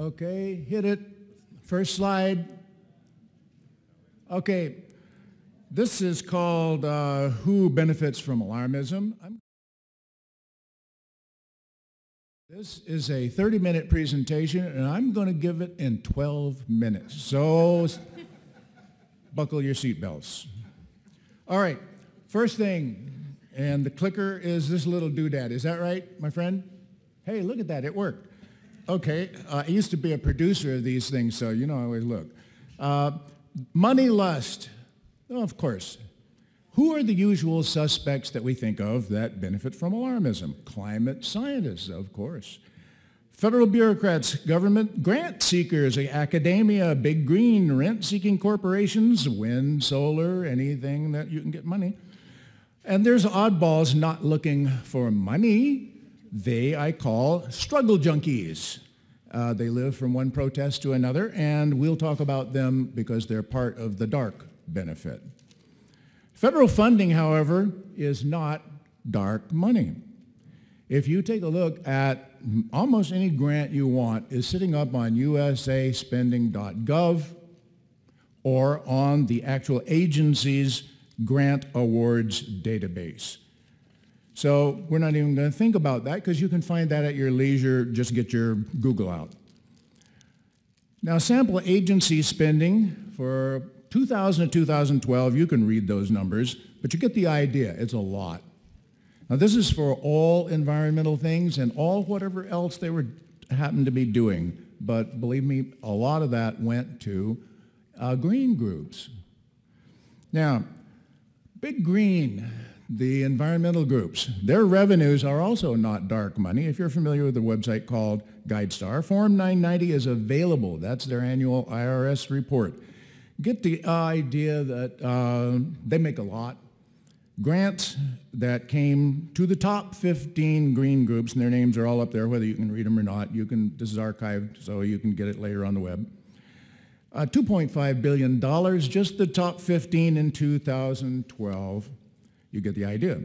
Okay, hit it. First slide. Okay, this is called Who Benefits from Alarmism. This is a 30-minute presentation, and I'm going to give it in 12 minutes. So buckle your seatbelts. All right, first thing, and the clicker is this little doodad. Is that right, my friend? Hey, look at that. It worked. Okay, I used to be a producer of these things, so you know I always look. Money lust. Oh, of course. Who are the usual suspects that we think of that benefit from alarmism? Climate scientists, of course. Federal bureaucrats, government grant seekers, academia, big green, rent-seeking corporations, wind, solar, anything that you can get money. And there's oddballs not looking for money. They, I call struggle junkies. They live from one protest to another, and we'll talk about them because they're part of the dark benefit. Federal funding, however, is not dark money. If you take a look at almost any grant you want is sitting up on usaspending.gov or on the actual agency's grant awards database. So we're not even going to think about that because you can find that at your leisure. Just get your Google out. Now, sample agency spending for 2000 to 2012, you can read those numbers, but you get the idea. It's a lot. Now, this is for all environmental things and all whatever else they happened to be doing. But believe me, a lot of that went to green groups. Now, Big Green, the environmental groups, their revenues are also not dark money. If you're familiar with the website called GuideStar, Form 990 is available. That's their annual IRS report. Get the idea that they make a lot. Grants that came to the top 15 green groups, and their names are all up there, whether you can read them or not. This is archived, so you can get it later on the web. $2.5 billion, just the top 15 in 2012. You get the idea.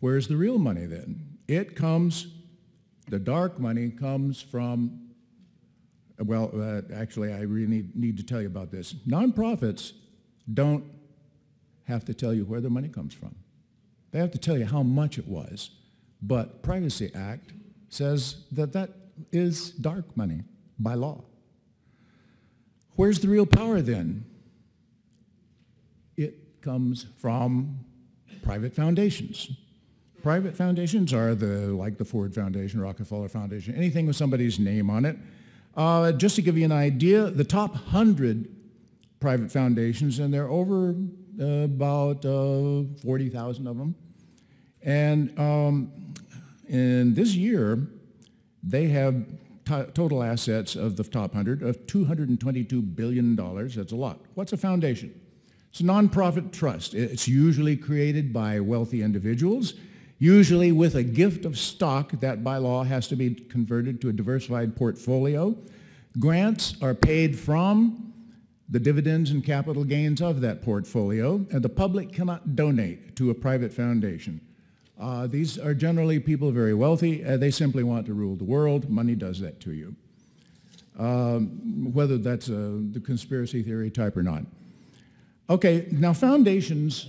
Where's the real money then? The dark money comes from, actually, I really need to tell you about this. Nonprofits don't have to tell you where the money comes from. They have to tell you how much it was. But Privacy Act says that that is dark money by law. Where's the real power then? It comes from private foundations. Private foundations are like the Ford Foundation, Rockefeller Foundation, anything with somebody's name on it. Just to give you an idea, the top 100 private foundations, and there are over about 40,000 of them. And in this year, they have total assets of the top 100 of $222 billion. That's a lot. What's a foundation? It's a nonprofit trust. It's usually created by wealthy individuals, usually with a gift of stock that by law has to be converted to a diversified portfolio. Grants are paid from the dividends and capital gains of that portfolio, and the public cannot donate to a private foundation. These are generally people very wealthy. They simply want to rule the world. Money does that to you, whether that's the conspiracy theory type or not. Okay, now foundations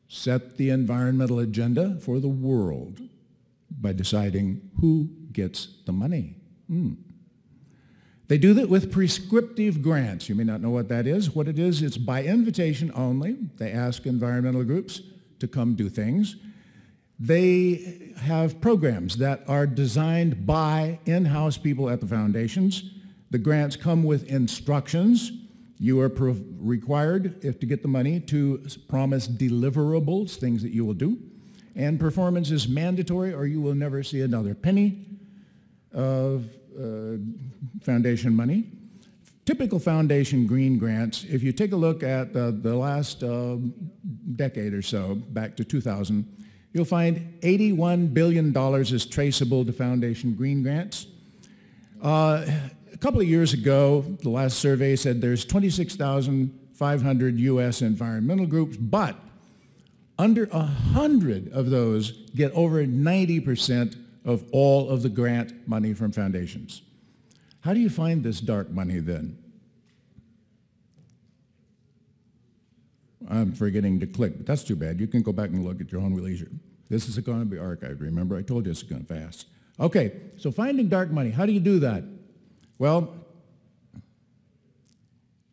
set the environmental agenda for the world by deciding who gets the money. They do that with prescriptive grants. You may not know what that is. What it is, it's by invitation only. They ask environmental groups to come do things. They have programs that are designed by in-house people at the foundations. The grants come with instructions. You are required, if to get the money, to promise deliverables, things that you will do. And performance is mandatory, or you will never see another penny of foundation money. Typical foundation green grants, if you take a look at the last decade or so, back to 2000, you'll find $81 billion is traceable to foundation green grants. A couple of years ago, the last survey said there's 26,500 U.S. environmental groups, but under 100 of those get over 90% of all of the grant money from foundations. How do you find this dark money then? I'm forgetting to click, but that's too bad. You can go back and look at your own leisure. This is going to be archived, remember? I told you it's going fast. Okay, so finding dark money, how do you do that? Well,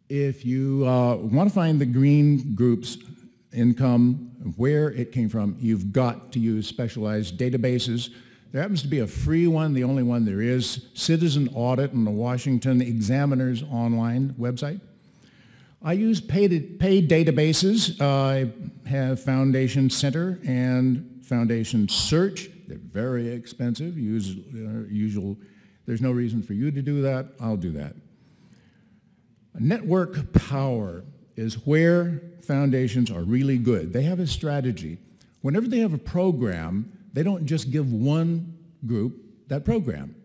if you want to find the green group's income, where it came from, you've got to use specialized databases. There happens to be a free one, the only one there is, Citizen Audit on the Washington Examiner's online website. I use paid databases. I have Foundation Center and Foundation Search. They're very expensive. There's no reason for you to do that. I'll do that. Network Power is where foundations are really good. They have a strategy. Whenever they have a program, they don't just give one group that program.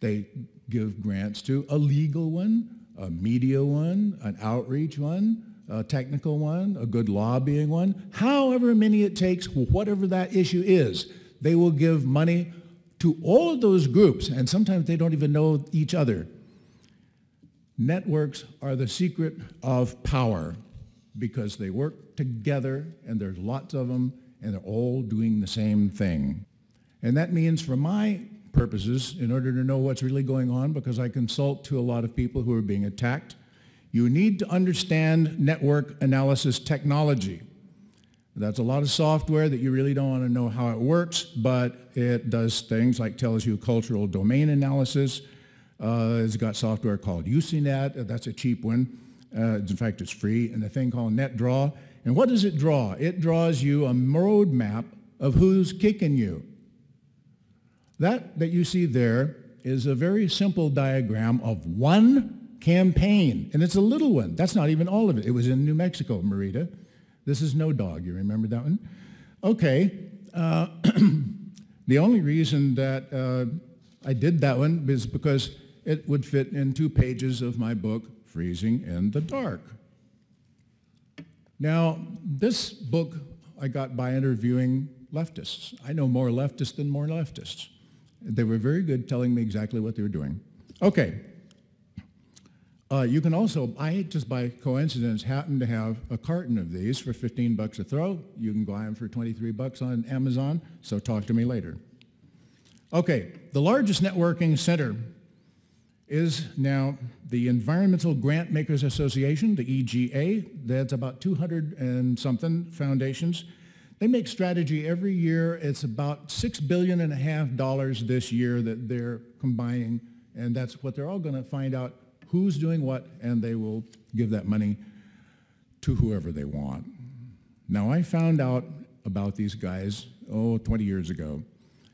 They give grants to a legal one, a media one, an outreach one, a technical one, a good lobbying one, however many it takes, whatever that issue is, they will give money to all of those groups, and sometimes they don't even know each other. Networks are the secret of power because they work together, and there's lots of them, and they're all doing the same thing. And that means, for my purposes, in order to know what's really going on, because I consult to a lot of people who are being attacked, you need to understand network analysis technology. That's a lot of software that you really don't want to know how it works, but it does things like tells you cultural domain analysis. It's got software called UCNet. That's a cheap one. In fact, it's free. And a thing called NetDraw. And what does it draw? It draws you a roadmap of who's kicking you. That you see there is a very simple diagram of one campaign. And it's a little one. That's not even all of it. It was in New Mexico, Merida. This is No Dog. You remember that one? Okay. The only reason that I did that one is because it would fit in 2 pages of my book, Freezing in the Dark. Now, this book I got by interviewing leftists. I know more leftists than more leftists. They were very good telling me exactly what they were doing. Okay. You can also, I just by coincidence happen to have a carton of these for $15 a throw. You can buy them for $23 on Amazon, so talk to me later. Okay, the largest networking center is now the Environmental Grant Makers Association, the EGA. That's about 200 and something foundations. They make strategy every year. It's about $6.5 billion this year that they're combining, and that's what they're all going to find out who's doing what, and they will give that money to whoever they want. Now, I found out about these guys, 20 years ago.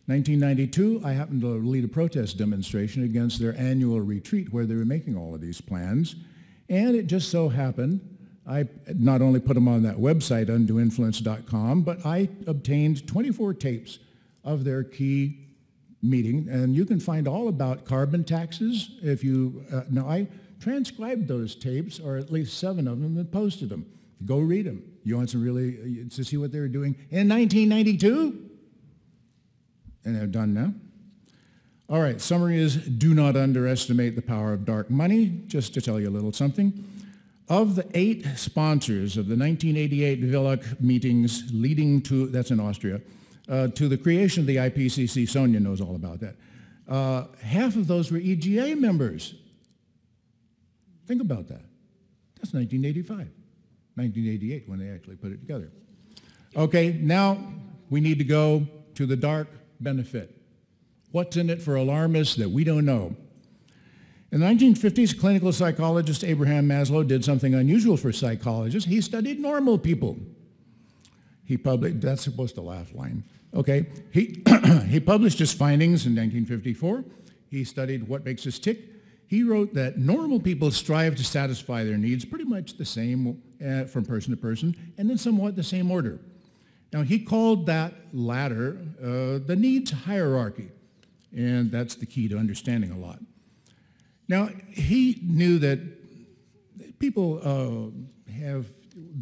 1992, I happened to lead a protest demonstration against their annual retreat where they were making all of these plans, and it just so happened I not only put them on that website, undoinfluence.com, but I obtained 24 tapes of their key meeting, and you can find all about carbon taxes. If you, now I transcribed those tapes, or at least 7 of them, and posted them. Go read them. You want some really, to see what they were doing in 1992? And they're done now. All right, summary is, do not underestimate the power of dark money. Just to tell you a little something. Of the 8 sponsors of the 1988 Villach meetings leading to, that's in Austria, to the creation of the IPCC, Sonia knows all about that, half of those were EGA members. Think about that. That's 1985, 1988 when they actually put it together. Okay, now we need to go to the dark benefit. What's in it for alarmists that we don't know? In the 1950s, clinical psychologist Abraham Maslow did something unusual for psychologists. He studied normal people. He published, that's supposed to laugh line. Okay, he published his findings in 1954. He studied what makes us tick. He wrote that normal people strive to satisfy their needs pretty much the same from person to person and in somewhat the same order. Now, he called that ladder the needs hierarchy, and that's the key to understanding a lot. Now, he knew that people have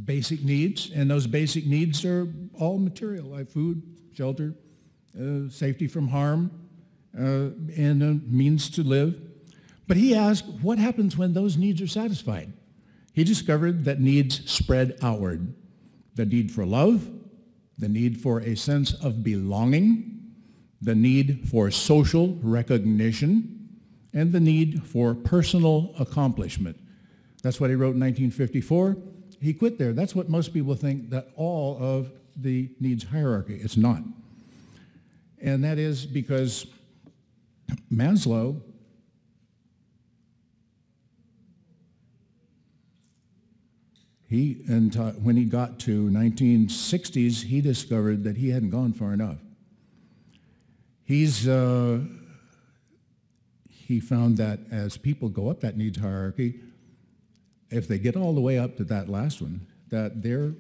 basic needs, and those basic needs are all material, like food, shelter, safety from harm, and a means to live. But he asked, what happens when those needs are satisfied? He discovered that needs spread outward. The need for love, the need for a sense of belonging, the need for social recognition, and the need for personal accomplishment. That's what he wrote in 1954. He quit there. That's what most people think, that all of the needs hierarchy. It's not. And that is because Maslow when he got to 1960s, he discovered that he hadn't gone far enough. He found that as people go up that needs hierarchy, if they get all the way up to that last one, that their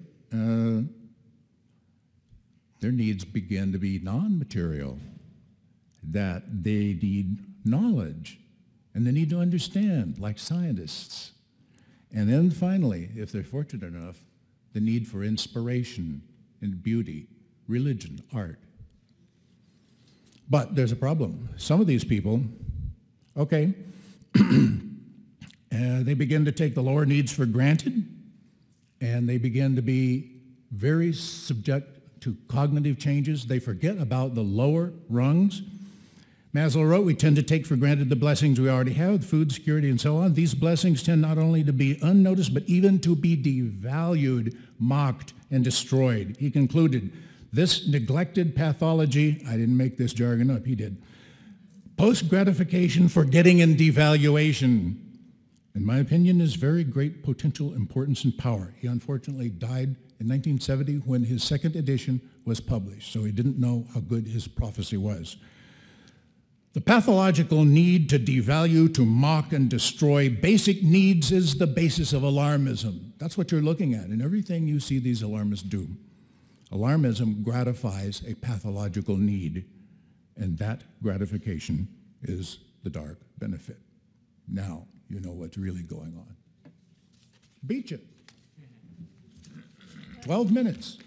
needs begin to be non-material, that they need knowledge, and they need to understand, like scientists. And then finally, if they're fortunate enough, the need for inspiration and beauty, religion, art. But there's a problem. Some of these people, okay, they begin to take the lower needs for granted, and they begin to be very subject to cognitive changes. They forget about the lower rungs. Maslow wrote, we tend to take for granted the blessings we already have, food, security, and so on. These blessings tend not only to be unnoticed, but even to be devalued, mocked, and destroyed. He concluded, this neglected pathology, I didn't make this jargon up, he did, post-gratification, forgetting, and devaluation, in my opinion, is very great potential importance and power. He unfortunately died in 1970 when his second edition was published, so he didn't know how good his prophecy was. The pathological need to devalue, to mock, and destroy basic needs is the basis of alarmism. That's what you're looking at in everything you see these alarmists do. Alarmism gratifies a pathological need, and that gratification is the dark benefit. Now you know what's really going on. Beat you. 12 minutes.